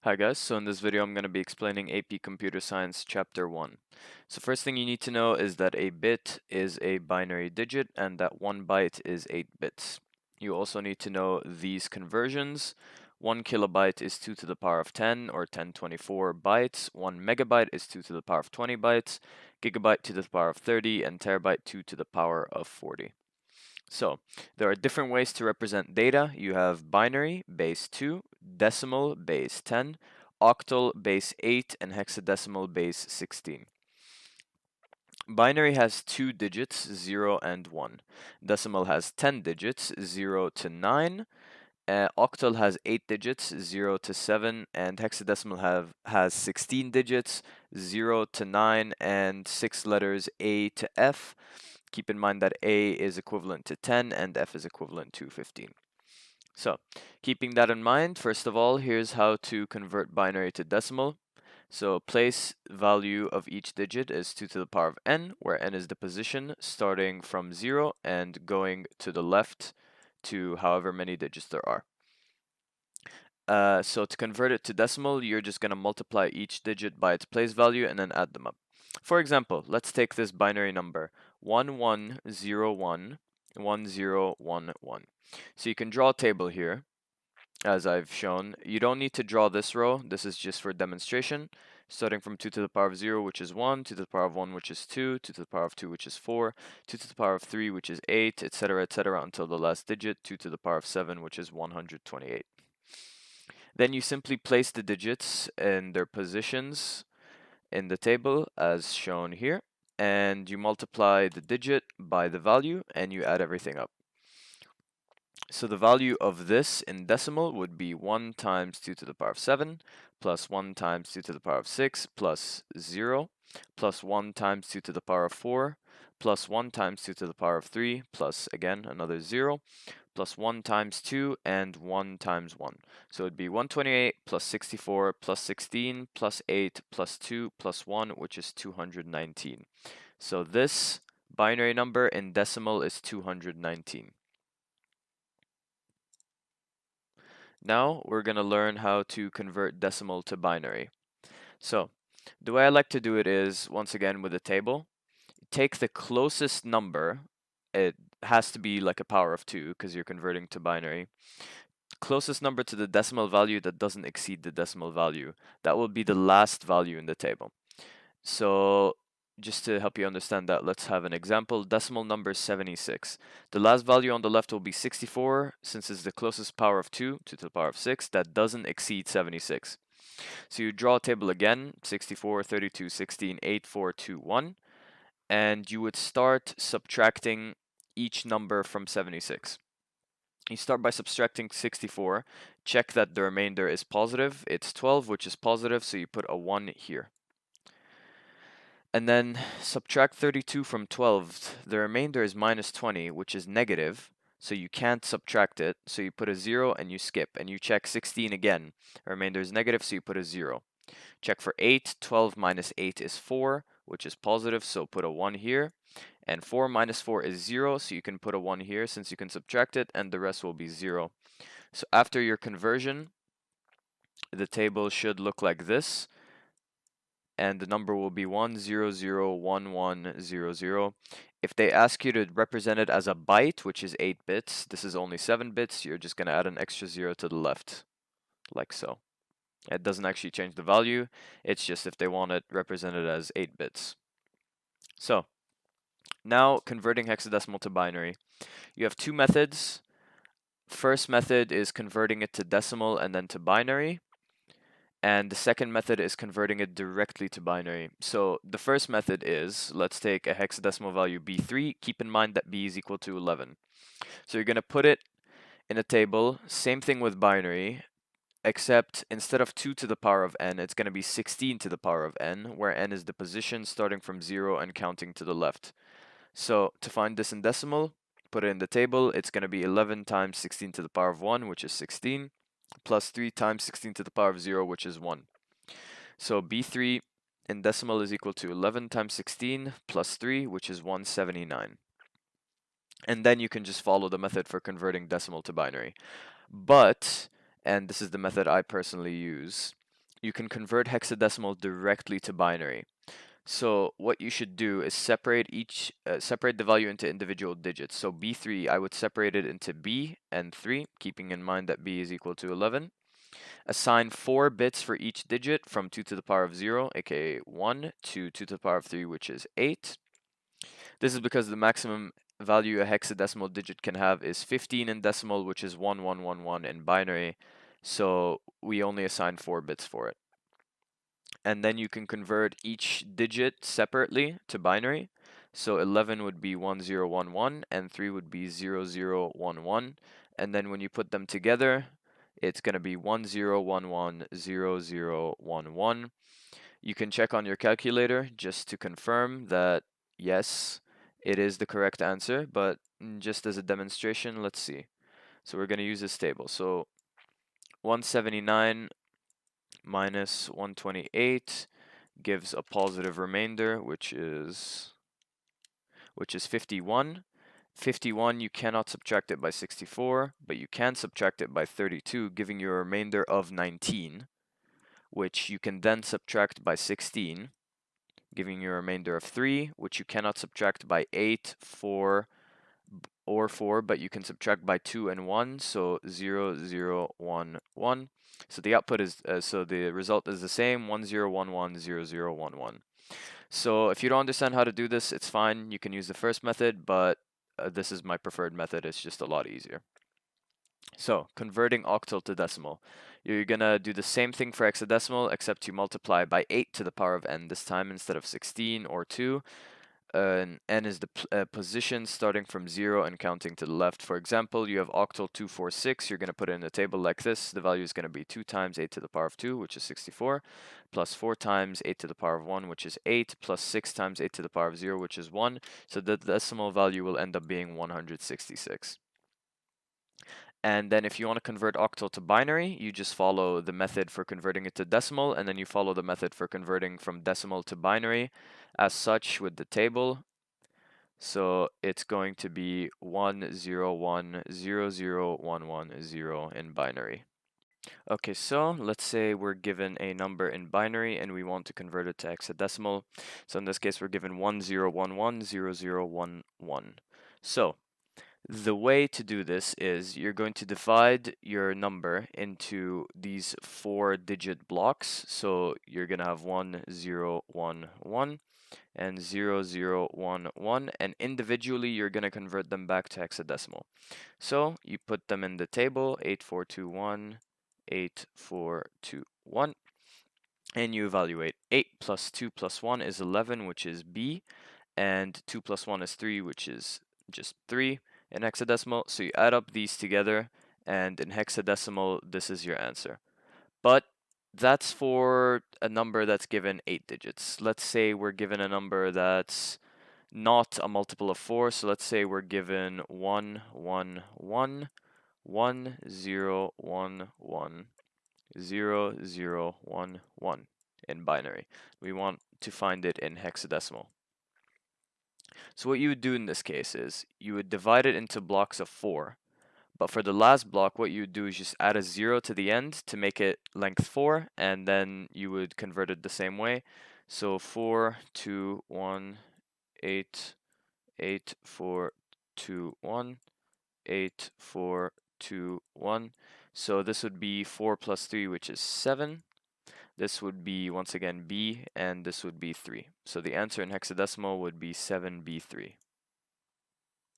Hi guys, so in this video I'm going to be explaining AP Computer Science Chapter 1. So first thing you need to know is that a bit is a binary digit and that 1 byte is 8 bits. You also need to know these conversions. 1 kilobyte is 2 to the power of 10 or 1024 bytes. 1 megabyte is 2 to the power of 20 bytes. Gigabyte 2 to the power of 30 and terabyte 2 to the power of 40. So there are different ways to represent data. You have binary, base 2, decimal, base 10, octal, base 8, and hexadecimal, base 16. Binary has 2 digits, 0 and 1. Decimal has 10 digits, 0 to 9. Octal has 8 digits, 0 to 7, and hexadecimal has 16 digits, 0 to 9, and 6 letters A to F. Keep in mind that A is equivalent to 10 and F is equivalent to 15. So, keeping that in mind, first of all, here's how to convert binary to decimal. So, place value of each digit is 2 to the power of n, where n is the position starting from 0 and going to the left to however many digits there are. So to convert it to decimal, you're just going to multiply each digit by its place value and then add them up. For example, let's take this binary number 11011011. So you can draw a table here, as I've shown. You don't need to draw this row. This is just for demonstration. Starting from 2 to the power of 0, which is 1, 2 to the power of 1, which is 2, 2 to the power of 2, which is 4, 2 to the power of 3, which is 8, etc., etc., until the last digit, 2 to the power of 7, which is 128. Then you simply place the digits in their positions in the table as shown here, and you multiply the digit by the value and you add everything up. So the value of this in decimal would be 1 times 2 to the power of 7 plus 1 times 2 to the power of 6 plus 0 plus 1 times 2 to the power of 4 plus 1 times 2 to the power of 3 plus again another 0 plus 1 times 2 and 1 times 1. So it'd be 128 plus 64 plus 16 plus 8 plus 2 plus 1, which is 219. So this binary number in decimal is 219. Now we're going to learn how to convert decimal to binary. So the way I like to do it is, once again with a table, take the closest number. It has to be like a power of 2 because you're converting to binary. Closest number to the decimal value that doesn't exceed the decimal value. That will be the last value in the table. So just to help you understand that, let's have an example. Decimal number 76. The last value on the left will be 64, since it's the closest power of 2 to the power of 6, that doesn't exceed 76. So you draw a table again, 64, 32, 16, 8, 4, 2, 1, and you would start subtracting each number from 76. You start by subtracting 64, check that the remainder is positive. It's 12, which is positive, so you put a 1 here. And then subtract 32 from 12. The remainder is minus 20, which is negative, so you can't subtract it. So you put a 0 and you skip, and you check 16 again. The remainder is negative, so you put a 0. Check for 8. 12 minus 8 is 4, which is positive, so put a 1 here. And 4 minus 4 is 0, so you can put a 1 here since you can subtract it, and the rest will be 0. So after your conversion, the table should look like this, and the number will be 1001100. If they ask you to represent it as a byte, which is 8 bits, this is only 7 bits, you're just going to add an extra 0 to the left, like so. It doesn't actually change the value, it's just if they want it represented as 8 bits. So, now converting hexadecimal to binary. You have two methods. First method is converting it to decimal and then to binary. And the second method is converting it directly to binary. So the first method is, let's take a hexadecimal value B3. Keep in mind that B is equal to 11. So you're going to put it in a table. Same thing with binary, except instead of 2 to the power of n, it's going to be 16 to the power of n, where n is the position starting from 0 and counting to the left. So to find this in decimal, put it in the table. It's going to be 11 times 16 to the power of 1, which is 16, plus 3 times 16 to the power of 0, which is 1. So B3 in decimal is equal to 11 times 16 plus 3, which is 179. And then you can just follow the method for converting decimal to binary. But, and this is the method I personally use, you can convert hexadecimal directly to binary. So what you should do is separate the value into individual digits. So B3, I would separate it into B and 3, keeping in mind that B is equal to 11. Assign 4 bits for each digit from 2 to the power of 0, aka 1, to 2 to the power of 3, which is 8. This is because the maximum value a hexadecimal digit can have is 15 in decimal, which is 1111 in binary. So we only assign 4 bits for it. And then you can convert each digit separately to binary. So 11 would be 1011 and 3 would be 0011. And then when you put them together, it's going to be 10110011. You can check on your calculator just to confirm that yes, it is the correct answer, but just as a demonstration, let's see. So we're going to use this table. So 179 minus 128 gives a positive remainder, which is 51. 51, you cannot subtract it by 64, but you can subtract it by 32, giving you a remainder of 19, which you can then subtract by 16, giving you a remainder of 3, which you cannot subtract by 8, 4, or 4, but you can subtract by 2 and 1, so 0, 0, 1, 1. So the output is, so the result is the same, 1, 0, 1, 1, 0, 0, 1, 1. So if you don't understand how to do this, it's fine. You can use the first method, but this is my preferred method. It's just a lot easier. So converting octal to decimal. You're going to do the same thing for hexadecimal, except you multiply by 8 to the power of n this time instead of 16 or 2. And n is the position starting from 0 and counting to the left. For example, you have octal 246. You're going to put it in a table like this. The value is going to be 2 times 8 to the power of 2, which is 64, plus 4 times 8 to the power of 1, which is 8, plus 6 times 8 to the power of 0, which is 1. So the decimal value will end up being 166. And then if you want to convert octal to binary, you just follow the method for converting it to decimal, and then you follow the method for converting from decimal to binary as such with the table. So it's going to be 101001110 in binary. Okay, so let's say we're given a number in binary and we want to convert it to hexadecimal. So in this case, we're given 10110011. So the way to do this is you're going to divide your number into these 4-digit blocks. So you're going to have 1011 and 0011, and individually you're going to convert them back to hexadecimal. So you put them in the table, 8421, 8421, and you evaluate. 8 plus 2 plus 1 is 11, which is B, and 2 plus 1 is 3, which is just 3 in hexadecimal. So you add up these together, and in hexadecimal, this is your answer. But that's for a number that's given 8 digits. Let's say we're given a number that's not a multiple of 4. So let's say we're given 1, 1, 1, 1, 0, 1, 1, 0, 0, 1, 1 in binary. We want to find it in hexadecimal. So what you would do in this case is you would divide it into blocks of 4. But for the last block, what you would do is just add a 0 to the end to make it length 4, and then you would convert it the same way. So 4, 2, 1, 8, 8, 4, 2, 1, 8, 4, 2, 1. So this would be 4 plus 3, which is 7. This would be, once again, B, and this would be 3. So the answer in hexadecimal would be 7B3.